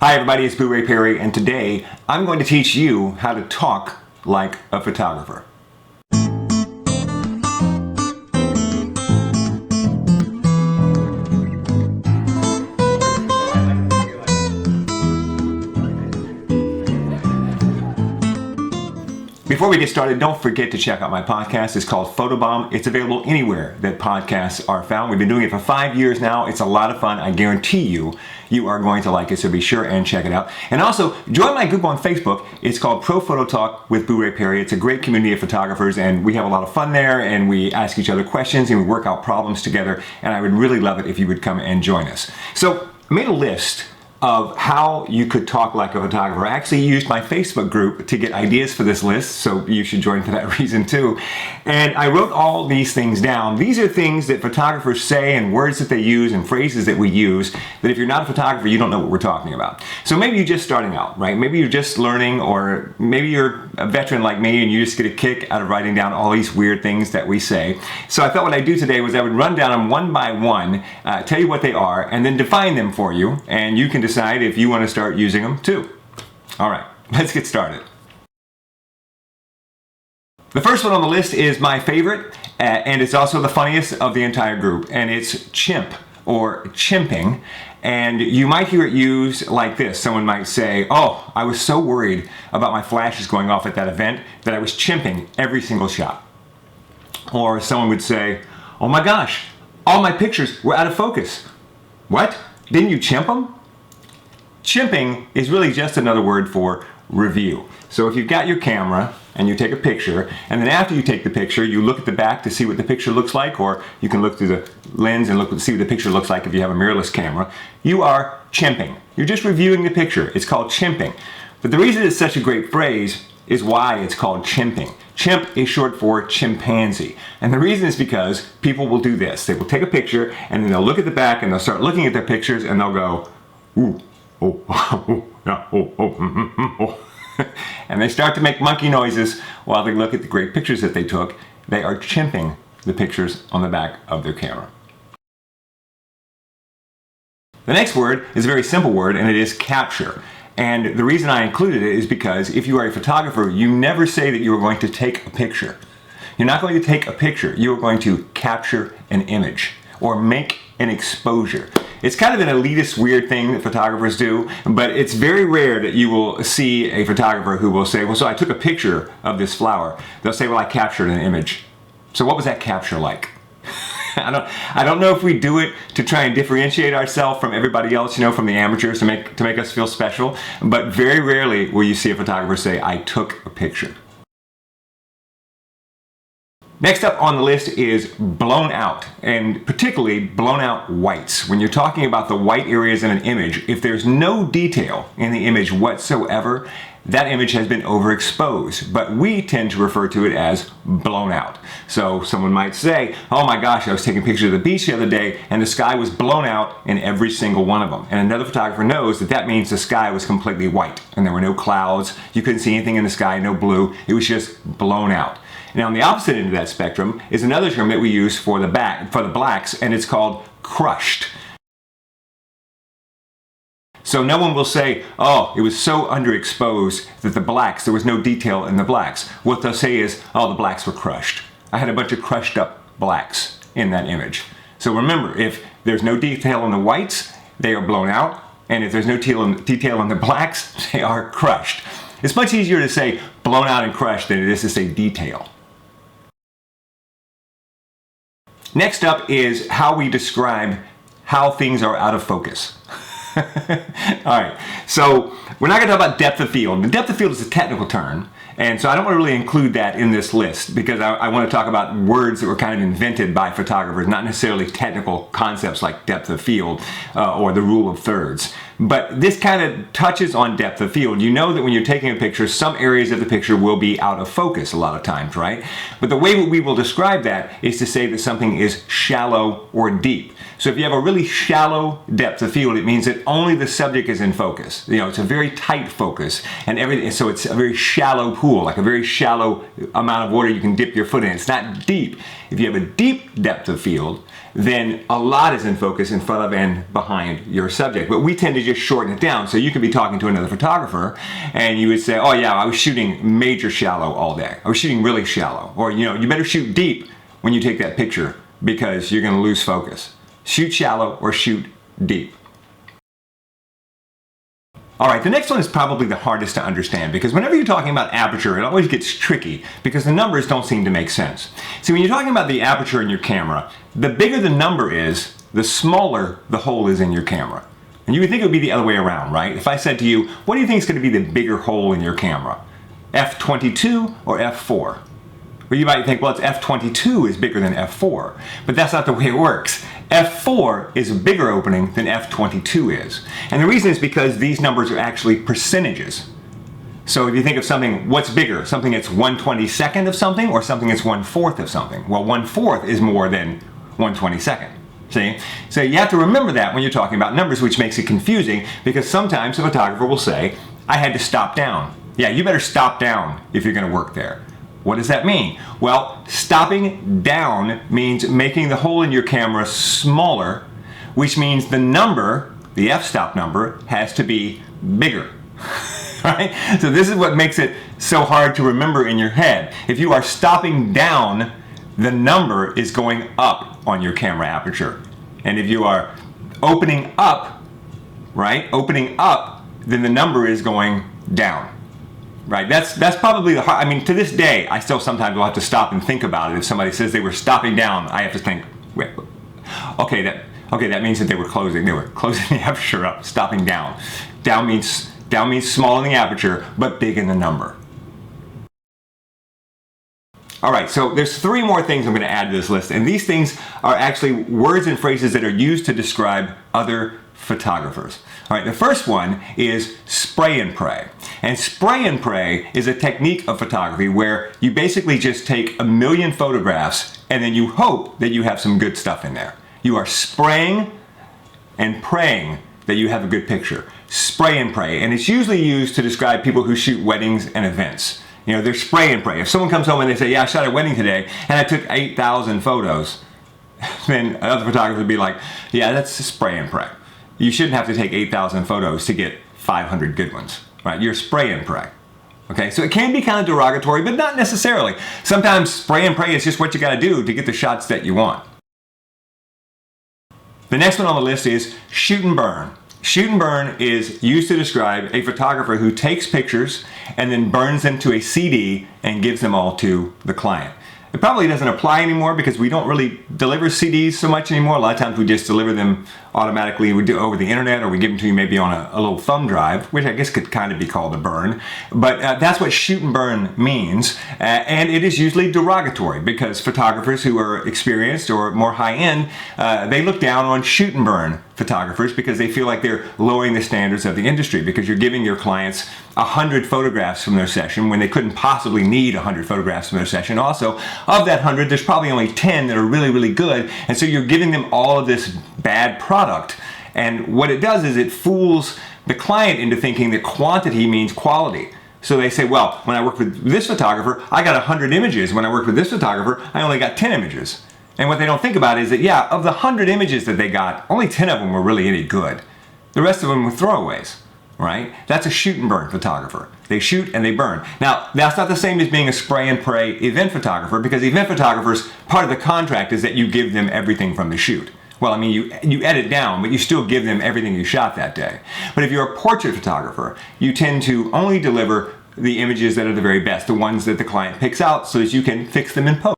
Hi everybody, it's Boo-Ray Perry, and today I'm going to teach you how to talk like a photographer. Before we get started, don't forget to check out my podcast. It's called Photobomb. It's available anywhere that podcasts are found. We've been doing it for 5 years now. It's a lot of fun. I guarantee you are going to like it, so be sure and check it out. And also, join my group on Facebook. It's called Pro Photo Talk with Boo-Ray Perry. It's a great community of photographers, and we have a lot of fun there, and we ask each other questions, and we work out problems together, and I would really love it if you would come and join us. So, I made a list of how you could talk like a photographer. I actually used my Facebook group to get ideas for this list, so you should join for that reason too. And I wrote all these things down. These are things that photographers say and words that they use and phrases that we use that if you're not a photographer, you don't know what we're talking about. So maybe you're just starting out, right? Maybe you're just learning, or maybe you're a veteran like me and you just get a kick out of writing down all these weird things that we say. So I thought what I'd do today was I would run down them one by one, tell you what they are, and then define them for you, and you can decide if you want to start using them too. All right, let's get started. The first one on the list is my favorite, and it's also the funniest of the entire group, and it's chimp or chimping. And you might hear it used like this. Someone might say, "Oh, I was so worried about my flashes going off at that event that I was chimping every single shot." Or someone would say, "Oh my gosh, all my pictures were out of focus." What? Didn't you chimp them? Chimping is really just another word for review. So if you've got your camera and you take a picture, and then after you take the picture, you look at the back to see what the picture looks like, or you can look through the lens and see what the picture looks like if you have a mirrorless camera, you are chimping. You're just reviewing the picture. It's called chimping. But the reason it's such a great phrase is why it's called chimping. Chimp is short for chimpanzee. And the reason is because people will do this. They will take a picture, and then they'll look at the back, and they'll start looking at their pictures, and they'll go, "Ooh. Oh, oh, yeah, oh. And they start to make monkey noises while they look at the great pictures that they took. They are chimping the pictures on the back of their camera. The next word is a very simple word, and it is capture. And the reason I included it is because if you are a photographer, you never say that you are going to take a picture. You're not going to take a picture. You are going to capture an image or make an exposure. It's kind of an elitist, weird thing that photographers do, but it's very rare that you will see a photographer who will say, "Well, so I took a picture of this flower." They'll say, "Well, I captured an image." So what was that capture like? I don't know if we do it to try and differentiate ourselves from everybody else, from the amateurs to make us feel special, but very rarely will you see a photographer say, "I took a picture." Next up on the list is blown out, and particularly blown out whites. When you're talking about the white areas in an image, if there's no detail in the image whatsoever, that image has been overexposed, but we tend to refer to it as blown out. So someone might say, "Oh my gosh, I was taking pictures of the beach the other day and the sky was blown out in every single one of them." And another photographer knows that that means the sky was completely white and there were no clouds, you couldn't see anything in the sky, no blue, it was just blown out. Now on the opposite end of that spectrum is another term that we use for the blacks, and it's called crushed. So no one will say, "Oh, it was so underexposed that the blacks, there was no detail in the blacks." What they'll say is, "Oh, the blacks were crushed. I had a bunch of crushed up blacks in that image." So remember, if there's no detail on the whites, they are blown out, and if there's no detail on the blacks, they are crushed. It's much easier to say blown out and crushed than it is to say detail. Next up is how we describe how things are out of focus. All right, so we're not going to talk about depth of field. The depth of field is a technical term, and so I don't want to really include that in this list because I want to talk about words that were kind of invented by photographers, not necessarily technical concepts like depth of field or the rule of thirds. But this kind of touches on depth of field. You know that when you're taking a picture, some areas of the picture will be out of focus a lot of times, right? But the way we will describe that is to say that something is shallow or deep. So if you have a really shallow depth of field, it means that only the subject is in focus. It's a very tight focus, and everything. So it's a very shallow pool, like a very shallow amount of water you can dip your foot in. It's not deep. If you have a deep depth of field, then a lot is in focus in front of and behind your subject. But we tend to just shorten it down. So you could be talking to another photographer and you would say, oh yeah, I was shooting major shallow all day. I was shooting really shallow. Or, you know, you better shoot deep when you take that picture because you're going to lose focus. Shoot shallow or shoot deep. All right, the next one is probably the hardest to understand because whenever you're talking about aperture, it always gets tricky because the numbers don't seem to make sense. See, when you're talking about the aperture in your camera, the bigger the number is, the smaller the hole is in your camera. And you would think it would be the other way around, right? If I said to you, what do you think is going to be the bigger hole in your camera? F22 or F4? Well, you might think, well, it's F22 is bigger than F4, but that's not the way it works. F4 is a bigger opening than F22 is. And the reason is because these numbers are actually percentages. So if you think of something, what's bigger? Something that's 1/22nd of something or something that's 1/4 of something? Well, 1/4 is more than 1/22nd. See? So you have to remember that when you're talking about numbers, which makes it confusing because sometimes a photographer will say, I had to stop down. Yeah, you better stop down if you're going to work there. What does that mean? Well, stopping down means making the hole in your camera smaller, which means the number, the f-stop number, has to be bigger. Right? So this is what makes it so hard to remember in your head. If you are stopping down, the number is going up on your camera aperture. And if you are opening up, right, opening up, then the number is going down. Right, that's probably the hard, I mean, to this day, I still sometimes will have to stop and think about it. If somebody says they were stopping down, I have to think, wait, okay, that means that they were closing the aperture up, stopping down. Down means small in the aperture, but big in the number. All right, so there's 3 more things I'm going to add to this list, and these things are actually words and phrases that are used to describe other photographers. All right, the first one is spray and pray. And spray and pray is a technique of photography where you basically just take a million photographs and then you hope that you have some good stuff in there. You are spraying and praying that you have a good picture. Spray and pray. And it's usually used to describe people who shoot weddings and events. You know, they're spray and pray. If someone comes home and they say, yeah, I shot a wedding today and I took 8,000 photos, then another photographer would be like, yeah, that's spray and pray. You shouldn't have to take 8,000 photos to get 500 good ones, right? You're spray and pray. Okay, so it can be kind of derogatory, but not necessarily. Sometimes spray and pray is just what you got to do to get the shots that you want. The next one on the list is shoot and burn. Shoot and burn is used to describe a photographer who takes pictures and then burns them to a CD and gives them all to the client. It probably doesn't apply anymore because we don't really deliver CDs so much anymore. A lot of times we just deliver them automatically. We do over the internet or we give them to you maybe on a little thumb drive, which I guess could kind of be called a burn. But that's what shoot and burn means. And it is usually derogatory because photographers who are experienced or more high-end, they look down on shoot and burn photographers because they feel like they're lowering the standards of the industry because you're giving your clients 100 photographs from their session when they couldn't possibly need 100 photographs from their session. Also, of that 100, there's probably only 10 that are really, really good. And so you're giving them all of this bad product. And what it does is it fools the client into thinking that quantity means quality. So they say, well, when I worked with this photographer, I got 100 images. When I worked with this photographer, I only got 10 images. And what they don't think about is that, yeah, of the 100 images that they got, only 10 of them were really any good. The rest of them were throwaways, right? That's a shoot and burn photographer. They shoot and they burn. Now, that's not the same as being a spray and pray event photographer because event photographers, part of the contract is that you give them everything from the shoot. Well, I mean, you edit down, but you still give them everything you shot that day. But if you're a portrait photographer, you tend to only deliver the images that are the very best, the ones that the client picks out so that you can fix them in post.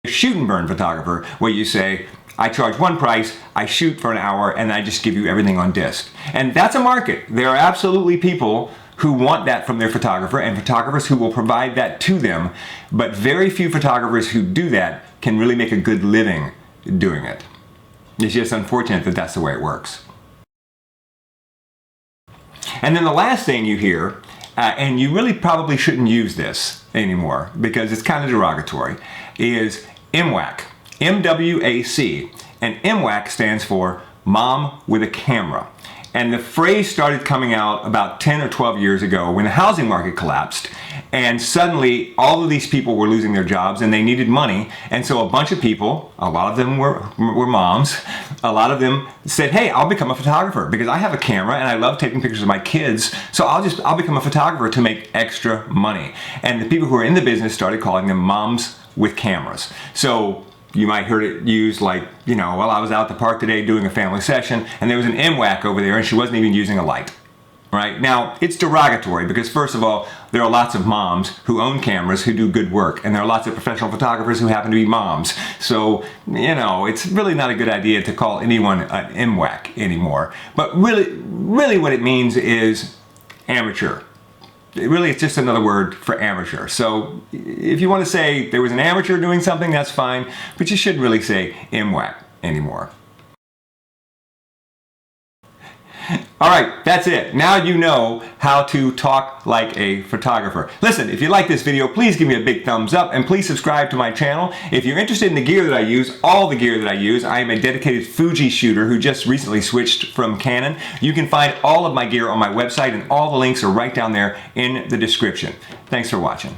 Shoot and burn photographer, where you say, I charge one price, I shoot for an hour, and I just give you everything on disc. And that's a market. There are absolutely people who want that from their photographer and photographers who will provide that to them, but very few photographers who do that can really make a good living doing it. It's just unfortunate that that's the way it works. And then the last thing you hear, and you really probably shouldn't use this anymore because it's kind of derogatory, is imwac. MWAC. And imwac stands for Mom with a Camera. And the phrase started coming out about 10 or 12 years ago when the housing market collapsed. And suddenly all of these people were losing their jobs and they needed money. And so a bunch of people, a lot of them were moms, a lot of them said, hey, I'll become a photographer because I have a camera and I love taking pictures of my kids. So I'll become a photographer to make extra money. And the people who were in the business started calling them moms with cameras. So you might heard it used like, well, I was out at the park today doing a family session and there was an imwac over there and she wasn't even using a light. Right? Now, it's derogatory because first of all, there are lots of moms who own cameras who do good work, and there are lots of professional photographers who happen to be moms. So, it's really not a good idea to call anyone an imwac anymore. But really what it means is amateur. Really, it's just another word for amateur. So if you want to say there was an amateur doing something, that's fine, but you shouldn't really say imwac anymore. All right, that's it. Now you know how to talk like a photographer. Listen, if you like this video, please give me a big thumbs up and please subscribe to my channel. If you're interested in the gear that I use, all the gear that I use, I am a dedicated Fuji shooter who just recently switched from Canon. You can find all of my gear on my website and all the links are right down there in the description. Thanks for watching.